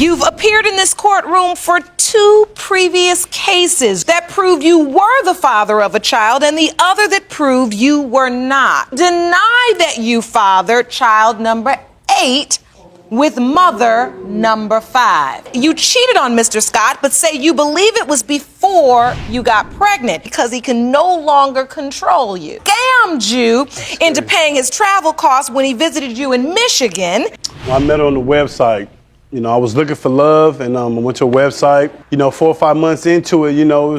You've appeared in this courtroom for 2 previous cases that proved you were the father of a child and the other that proved you were not. Deny that you fathered child number 8 with mother number 5. You cheated on Mr. Scott, but say you believe it was before you got pregnant because he can no longer control you. Scammed you into paying his travel costs when he visited you in Michigan. I met her on the website. You know, I was looking for love, and I went to a website. You know, 4 or 5 months into it, you know,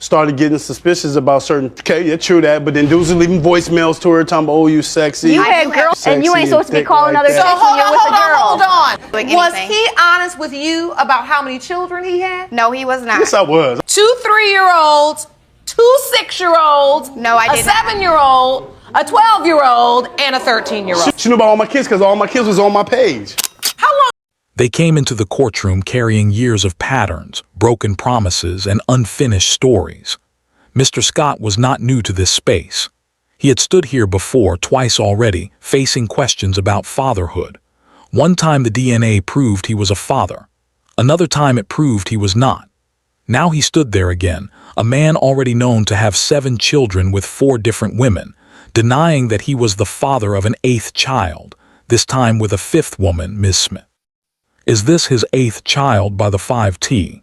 started getting suspicious about certain. Okay, yeah, true that. But then dudes were leaving voicemails to her, talking about, "Oh, you sexy." You had girls, and you ain't supposed to be calling other chicks when you're with a girl. Hold on. Was he honest with you about how many children he had? No, he was not. Yes, I was. 2 3-year-olds, 2 6-year-olds. No, I did not. A 7-year-old, a 12-year-old, and a 13-year-old. She knew about all my kids because all my kids was on my page. How long? They came into the courtroom carrying years of patterns, broken promises, and unfinished stories. Mr. Scott was not new to this space. He had stood here before twice already, facing questions about fatherhood. One time the DNA proved he was a father. Another time it proved he was not. Now he stood there again, a man already known to have 7 children with 4 different women, denying that he was the father of an 8th child, this time with a 5th woman, Ms. Smith. Is this his 8th child by the 5T?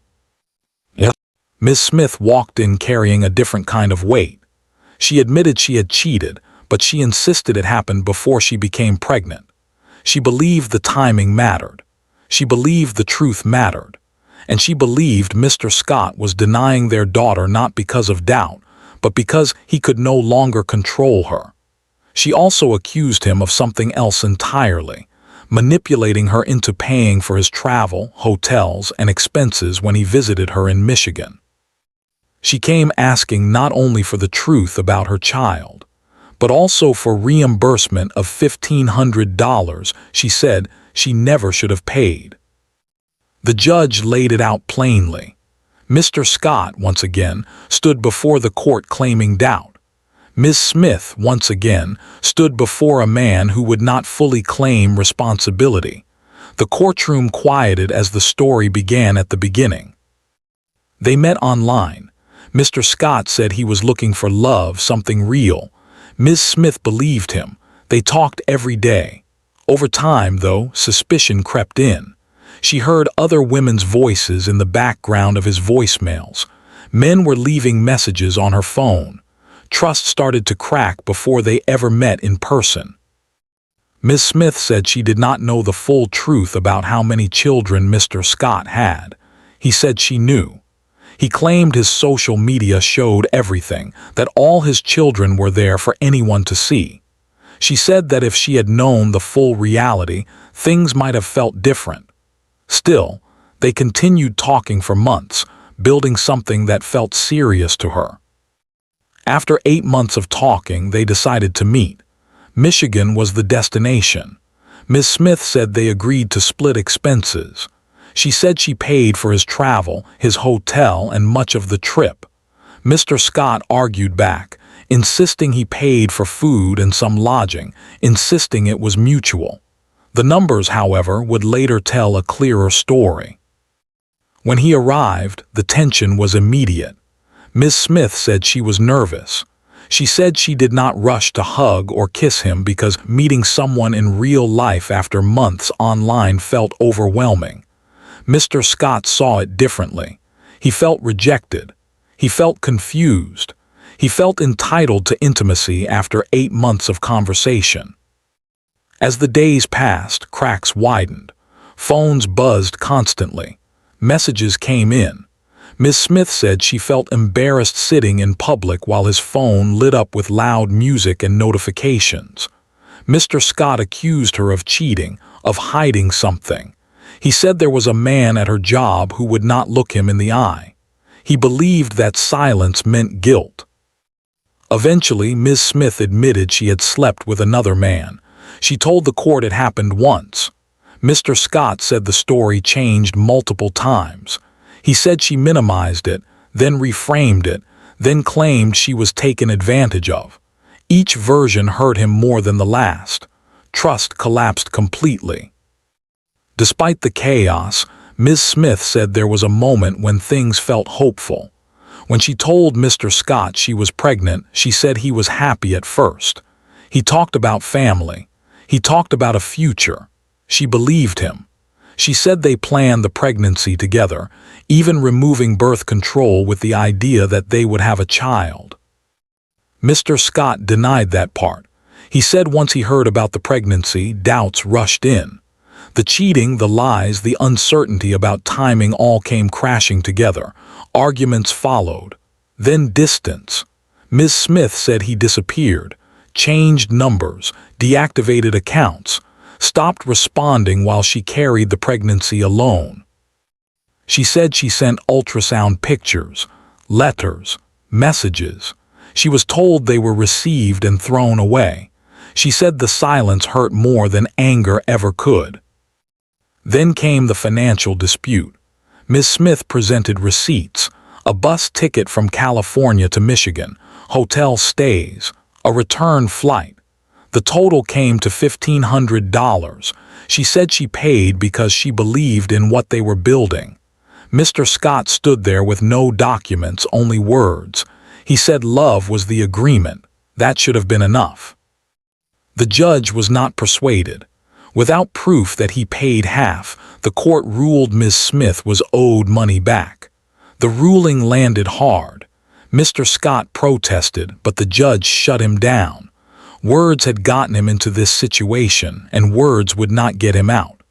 Yes. Ms. Smith walked in carrying a different kind of weight. She admitted she had cheated, but she insisted it happened before she became pregnant. She believed the timing mattered. She believed the truth mattered. And she believed Mr. Scott was denying their daughter not because of doubt, but because he could no longer control her. She also accused him of something else entirely, manipulating her into paying for his travel, hotels, and expenses when he visited her in Michigan. She came asking not only for the truth about her child, but also for reimbursement of $1,500 she said she never should have paid. The judge laid it out plainly. Mr. Scott, once again, stood before the court claiming doubt. Ms. Smith, once again, stood before a man who would not fully claim responsibility. The courtroom quieted as the story began at the beginning. They met online. Mr. Scott said he was looking for love, something real. Ms. Smith believed him. They talked every day. Over time, though, suspicion crept in. She heard other women's voices in the background of his voicemails. Men were leaving messages on her phone. Trust started to crack before they ever met in person. Ms. Smith said she did not know the full truth about how many children Mr. Scott had. He said she knew. He claimed his social media showed everything, that all his children were there for anyone to see. She said that if she had known the full reality, things might have felt different. Still, they continued talking for months, building something that felt serious to her. After 8 months of talking, they decided to meet. Michigan was the destination. Ms. Smith said they agreed to split expenses. She said she paid for his travel, his hotel, and much of the trip. Mr. Scott argued back, insisting he paid for food and some lodging, insisting it was mutual. The numbers, however, would later tell a clearer story. When he arrived, the tension was immediate. Ms. Smith said she was nervous. She said she did not rush to hug or kiss him because meeting someone in real life after months online felt overwhelming. Mr. Scott saw it differently. He felt rejected. He felt confused. He felt entitled to intimacy after 8 months of conversation. As the days passed, cracks widened. Phones buzzed constantly. Messages came in. Ms. Smith said she felt embarrassed sitting in public while his phone lit up with loud music and notifications. Mr. Scott accused her of cheating, of hiding something. He said there was a man at her job who would not look him in the eye. He believed that silence meant guilt. Eventually, Ms. Smith admitted she had slept with another man. She told the court it happened once. Mr. Scott said the story changed multiple times. He said she minimized it, then reframed it, then claimed she was taken advantage of. Each version hurt him more than the last. Trust collapsed completely. Despite the chaos, Ms. Smith said there was a moment when things felt hopeful. When she told Mr. Scott she was pregnant, she said he was happy at first. He talked about family. He talked about a future. She believed him. She said they planned the pregnancy together, even removing birth control with the idea that they would have a child. Mr. Scott denied that part. He said once he heard about the pregnancy, doubts rushed in. The cheating, the lies, the uncertainty about timing all came crashing together. Arguments followed. Then distance. Ms. Smith said he disappeared, changed numbers, deactivated accounts, stopped responding while she carried the pregnancy alone. She said she sent ultrasound pictures, letters, messages. She was told they were received and thrown away. She said the silence hurt more than anger ever could. Then came the financial dispute. Ms. Smith presented receipts, a bus ticket from California to Michigan, hotel stays, a return flight. The total came to $1,500. She said she paid because she believed in what they were building. Mr. Scott stood there with no documents, only words. He said love was the agreement. That should have been enough. The judge was not persuaded. Without proof that he paid half, the court ruled Ms. Smith was owed money back. The ruling landed hard. Mr. Scott protested, but the judge shut him down. Words had gotten him into this situation, and words would not get him out.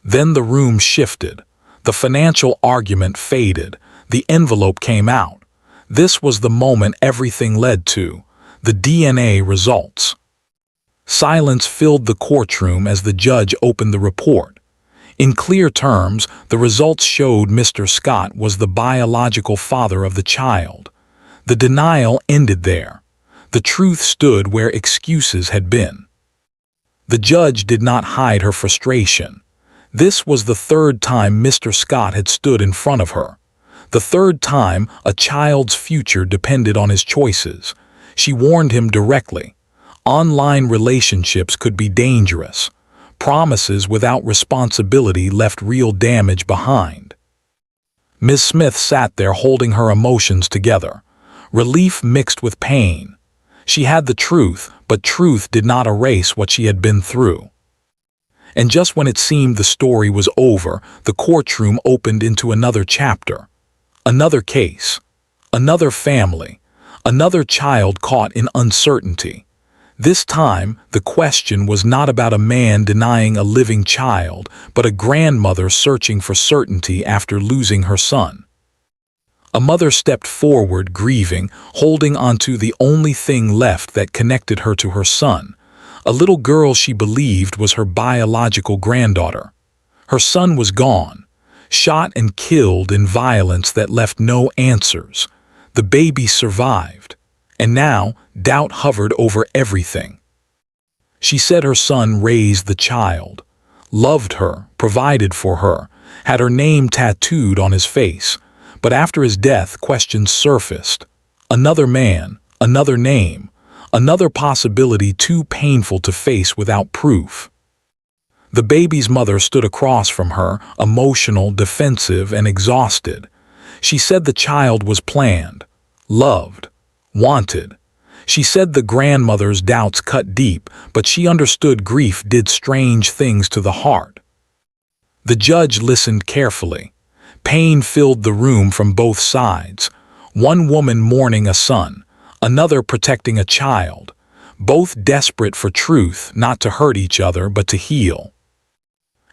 Then the room shifted. The financial argument faded. The envelope came out. This was the moment everything led to, the DNA results. Silence filled the courtroom as the judge opened the report. In clear terms, the results showed Mr. Scott was the biological father of the child. The denial ended there. The truth stood where excuses had been. The judge did not hide her frustration. This was the third time Mr. Scott had stood in front of her. The third time a child's future depended on his choices. She warned him directly. Online relationships could be dangerous. Promises without responsibility left real damage behind. Ms. Smith sat there holding her emotions together. Relief mixed with pain. She had the truth, but truth did not erase what she had been through. And just when it seemed the story was over, the courtroom opened into another chapter. Another case. Another family. Another child caught in uncertainty. This time, the question was not about a man denying a living child, but a grandmother searching for certainty after losing her son. A mother stepped forward, grieving, holding onto the only thing left that connected her to her son, a little girl she believed was her biological granddaughter. Her son was gone, shot and killed in violence that left no answers. The baby survived. And now, doubt hovered over everything. She said her son raised the child, loved her, provided for her, had her name tattooed on his face. But after his death, questions surfaced. Another man, another name, another possibility too painful to face without proof. The baby's mother stood across from her, emotional, defensive, and exhausted. She said the child was planned, loved, wanted. She said the grandmother's doubts cut deep, but she understood grief did strange things to the heart. The judge listened carefully. Pain filled the room from both sides. One woman mourning a son, another protecting a child, both desperate for truth, not to hurt each other, but to heal.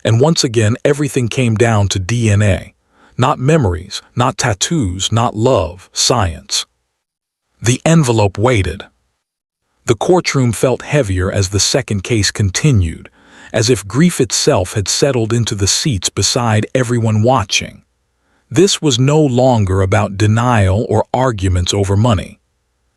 And once again, everything came down to DNA. Not memories, not tattoos, not love, science. The envelope waited. The courtroom felt heavier as the second case continued, as if grief itself had settled into the seats beside everyone watching. This was no longer about denial or arguments over money.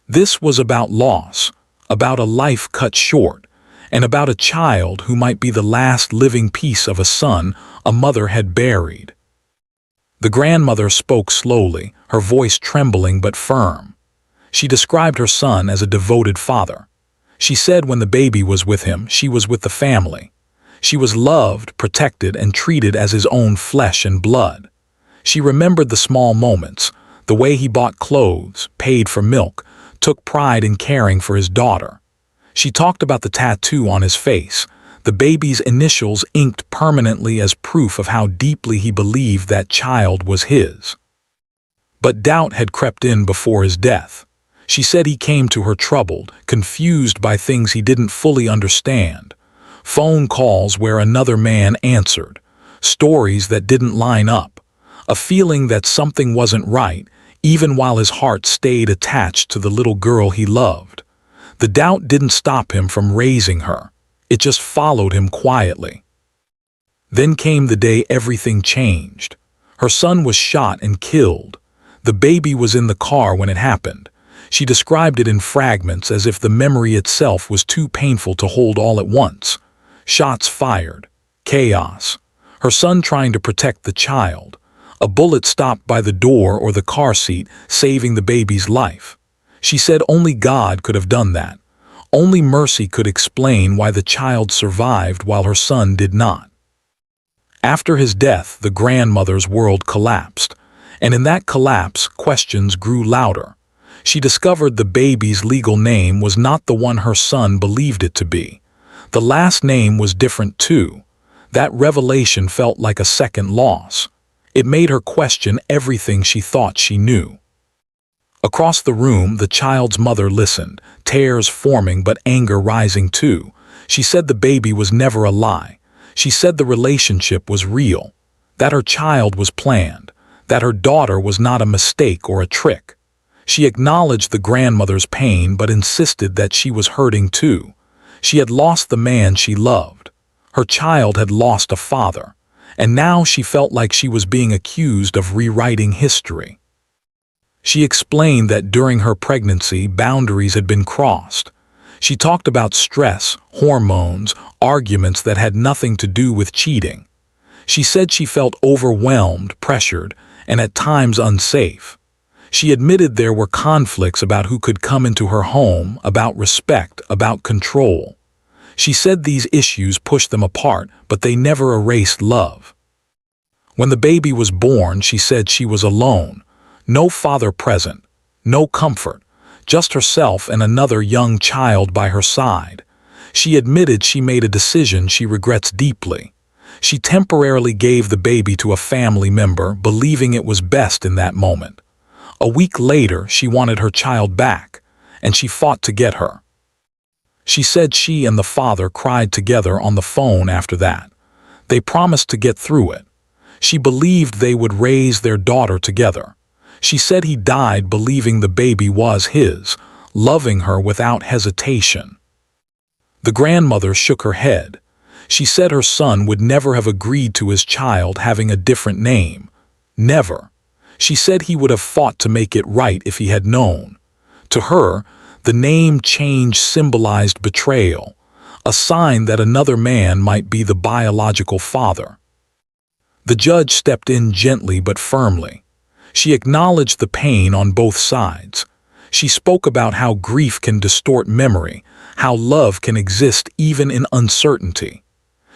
This was about loss, about a life cut short, and about a child who might be the last living piece of a son a mother had buried. The grandmother spoke slowly, her voice trembling but firm. She described her son as a devoted father. She said when the baby was with him, she was with the family. She was loved, protected, and treated as his own flesh and blood. She remembered the small moments, the way he bought clothes, paid for milk, took pride in caring for his daughter. She talked about the tattoo on his face, the baby's initials inked permanently as proof of how deeply he believed that child was his. But doubt had crept in before his death. She said he came to her troubled, confused by things he didn't fully understand. Phone calls where another man answered, stories that didn't line up, a feeling that something wasn't right, even while his heart stayed attached to the little girl he loved. The doubt didn't stop him from raising her. It just followed him quietly. Then came the day everything changed. Her son was shot and killed. The baby was in the car when it happened. She described it in fragments as if the memory itself was too painful to hold all at once. Shots fired. Chaos. Her son trying to protect the child. A bullet stopped by the door or the car seat, saving the baby's life. She said only God could have done that. Only mercy could explain why the child survived while her son did not. After his death, the grandmother's world collapsed. And in that collapse, questions grew louder. She discovered the baby's legal name was not the one her son believed it to be. The last name was different too. That revelation felt like a second loss. It made her question everything she thought she knew. Across the room, the child's mother listened, tears forming but anger rising too. She said the baby was never a lie. She said the relationship was real, that her child was planned, that her daughter was not a mistake or a trick. She acknowledged the grandmother's pain but insisted that she was hurting too. She had lost the man she loved. Her child had lost a father, and now she felt like she was being accused of rewriting history. She explained that during her pregnancy, boundaries had been crossed. She talked about stress, hormones, arguments that had nothing to do with cheating. She said she felt overwhelmed, pressured, and at times unsafe. She admitted there were conflicts about who could come into her home, about respect, about control. She said these issues pushed them apart, but they never erased love. When the baby was born, she said she was alone. No father present, no comfort, just herself and another young child by her side. She admitted she made a decision she regrets deeply. She temporarily gave the baby to a family member, believing it was best in that moment. A week later, she wanted her child back, and she fought to get her. She said she and the father cried together on the phone after that. They promised to get through it. She believed they would raise their daughter together. She said he died believing the baby was his, loving her without hesitation. The grandmother shook her head. She said her son would never have agreed to his child having a different name. Never. She said he would have fought to make it right if he had known. To her, the name change symbolized betrayal, a sign that another man might be the biological father. The judge stepped in gently but firmly. She acknowledged the pain on both sides. She spoke about how grief can distort memory, how love can exist even in uncertainty.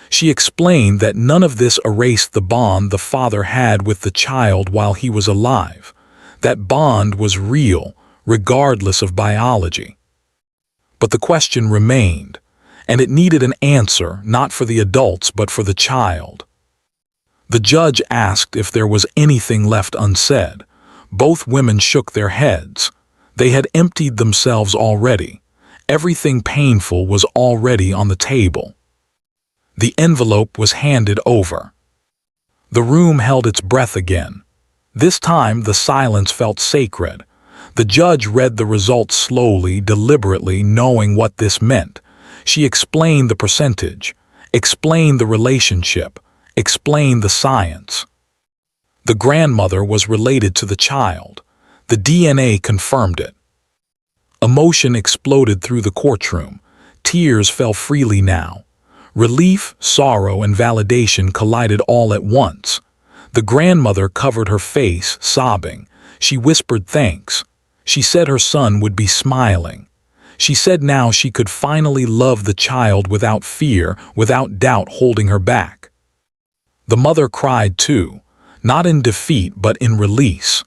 She explained that none of this erased the bond the father had with the child while he was alive. That bond was real, regardless of biology. But the question remained, and it needed an answer, not for the adults but for the child. The judge asked if there was anything left unsaid. Both women shook their heads. They had emptied themselves already. Everything painful was already on the table. The envelope was handed over. The room held its breath again. This time the silence felt sacred. The judge read the results slowly, deliberately, knowing what this meant. She explained the percentage, explained the relationship, explained the science. The grandmother was related to the child. The DNA confirmed it. Emotion exploded through the courtroom. Tears fell freely now. Relief, sorrow, and validation collided all at once. The grandmother covered her face, sobbing. She whispered thanks. She said her son would be smiling. She said now she could finally love the child without fear, without doubt holding her back. The mother cried too, not in defeat but in release.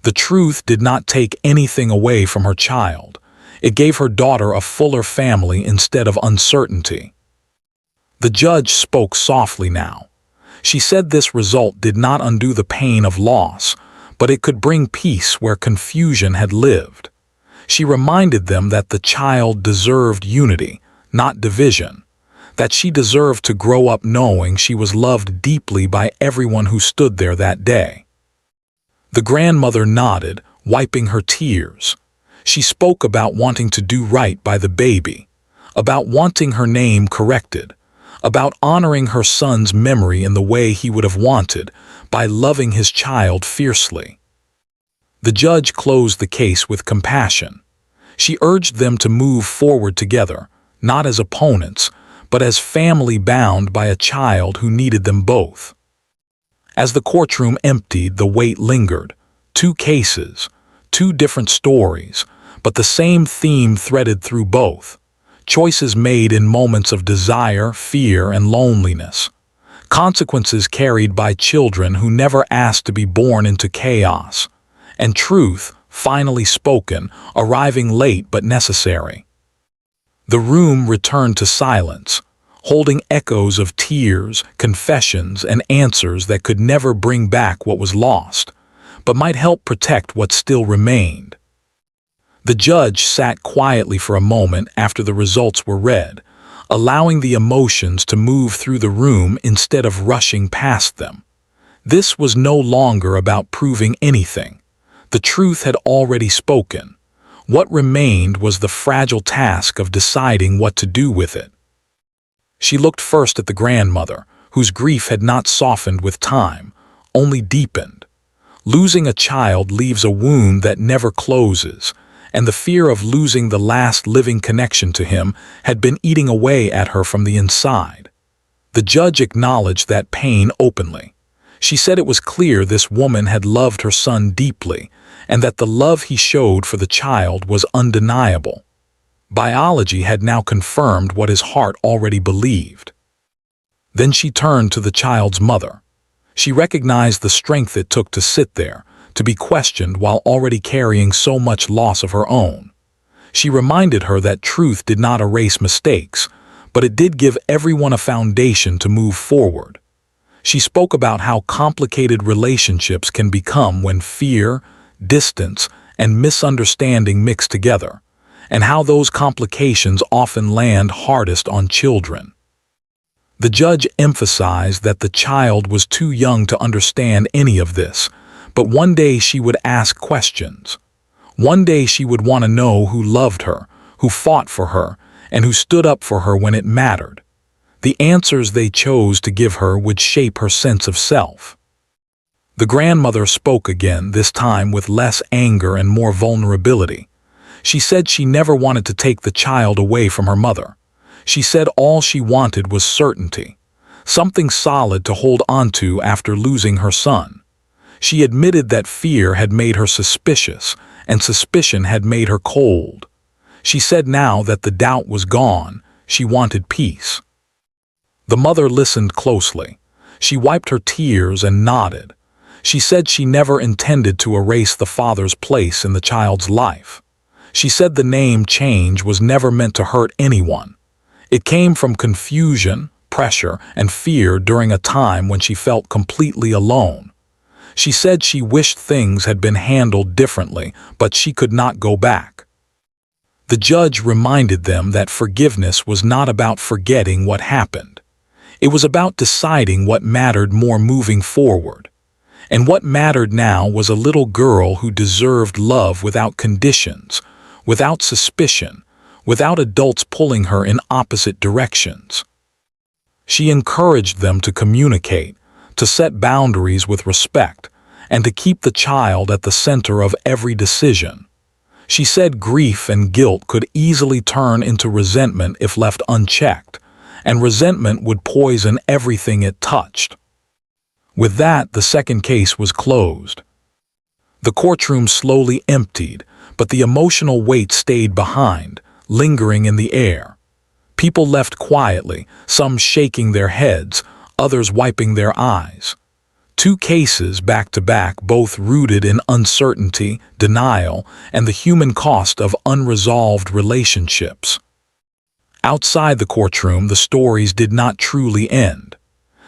The truth did not take anything away from her child. It gave her daughter a fuller family instead of uncertainty. The judge spoke softly now. She said this result did not undo the pain of loss, but it could bring peace where confusion had lived. She reminded them that the child deserved unity, not division, that she deserved to grow up knowing she was loved deeply by everyone who stood there that day. The grandmother nodded, wiping her tears. She spoke about wanting to do right by the baby, about wanting her name corrected, about honoring her son's memory in the way he would have wanted, by loving his child fiercely. The judge closed the case with compassion. She urged them to move forward together, not as opponents, but as family bound by a child who needed them both. As the courtroom emptied, the weight lingered. 2 cases, 2 different stories, but the same theme threaded through both. Choices made in moments of desire, fear, and loneliness. Consequences carried by children who never asked to be born into chaos. And truth, finally spoken, arriving late but necessary. The room returned to silence, holding echoes of tears, confessions, and answers that could never bring back what was lost, but might help protect what still remained. The judge sat quietly for a moment after the results were read, allowing the emotions to move through the room instead of rushing past them. This was no longer about proving anything. The truth had already spoken. What remained was the fragile task of deciding what to do with it. She looked first at the grandmother, whose grief had not softened with time, only deepened. Losing a child leaves a wound that never closes, and the fear of losing the last living connection to him had been eating away at her from the inside. The judge acknowledged that pain openly. She said it was clear this woman had loved her son deeply, and that the love he showed for the child was undeniable. Biology had now confirmed what his heart already believed. Then she turned to the child's mother. She recognized the strength it took to sit there, to be questioned while already carrying so much loss of her own. She reminded her that truth did not erase mistakes, but it did give everyone a foundation to move forward. She spoke about how complicated relationships can become when fear, distance, and misunderstanding mix together, and how those complications often land hardest on children. The judge emphasized that the child was too young to understand any of this, but one day she would ask questions. One day she would want to know who loved her, who fought for her, and who stood up for her when it mattered. The answers they chose to give her would shape her sense of self. The grandmother spoke again, this time with less anger and more vulnerability. She said she never wanted to take the child away from her mother. She said all she wanted was certainty, something solid to hold onto after losing her son. She admitted that fear had made her suspicious, and suspicion had made her cold. She said now that the doubt was gone, she wanted peace. The mother listened closely. She wiped her tears and nodded. She said she never intended to erase the father's place in the child's life. She said the name change was never meant to hurt anyone. It came from confusion, pressure, and fear during a time when she felt completely alone. She said she wished things had been handled differently, but she could not go back. The judge reminded them that forgiveness was not about forgetting what happened. It was about deciding what mattered more moving forward. And what mattered now was a little girl who deserved love without conditions, without suspicion, without adults pulling her in opposite directions. She encouraged them to communicate, to set boundaries with respect, and to keep the child at the center of every decision. She said grief and guilt could easily turn into resentment if left unchecked, and resentment would poison everything it touched. With that, the second case was closed. The courtroom slowly emptied, but the emotional weight stayed behind, lingering in the air. People left quietly, some shaking their heads, others wiping their eyes. 2 cases back to back, both rooted in uncertainty, denial, and the human cost of unresolved relationships. Outside the courtroom, the stories did not truly end.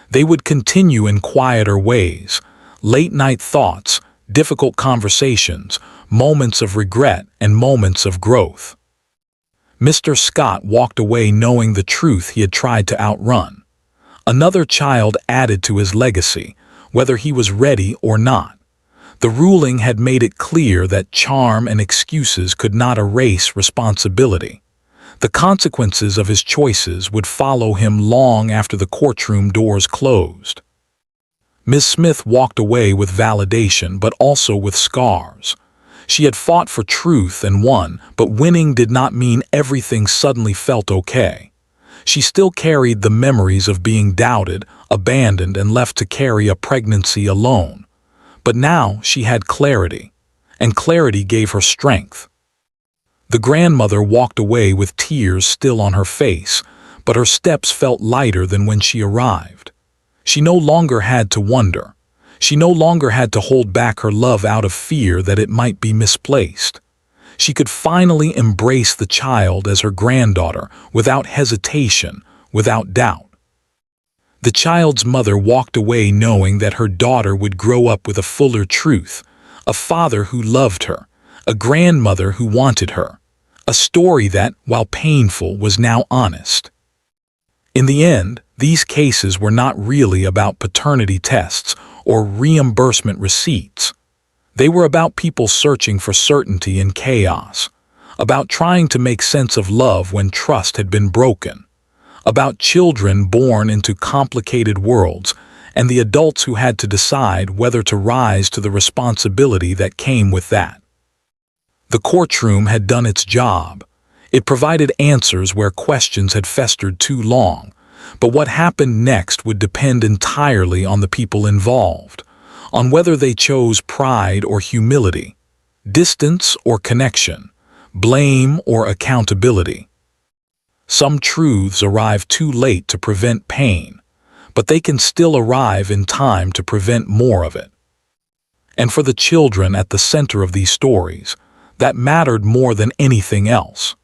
They would continue in quieter ways, late-night thoughts, difficult conversations, moments of regret, and moments of growth. Mr. Scott walked away knowing the truth he had tried to outrun. Another child added to his legacy, whether he was ready or not. The ruling had made it clear that charm and excuses could not erase responsibility. The consequences of his choices would follow him long after the courtroom doors closed. Ms. Smith walked away with validation, but also with scars. She had fought for truth and won, but winning did not mean everything suddenly felt okay. She still carried the memories of being doubted, abandoned, and left to carry a pregnancy alone. But now she had clarity, and clarity gave her strength. The grandmother walked away with tears still on her face, but her steps felt lighter than when she arrived. She no longer had to wonder. She no longer had to hold back her love out of fear that it might be misplaced. She could finally embrace the child as her granddaughter without hesitation, without doubt. The child's mother walked away knowing that her daughter would grow up with a fuller truth, a father who loved her, a grandmother who wanted her, a story that, while painful, was now honest. In the end, these cases were not really about paternity tests or reimbursement receipts. They were about people searching for certainty in chaos, about trying to make sense of love when trust had been broken, about children born into complicated worlds and the adults who had to decide whether to rise to the responsibility that came with that. The courtroom had done its job. It provided answers where questions had festered too long, but what happened next would depend entirely on the people involved, on whether they chose pride or humility, distance or connection, blame or accountability. Some truths arrive too late to prevent pain, but they can still arrive in time to prevent more of it. And for the children at the center of these stories, that mattered more than anything else.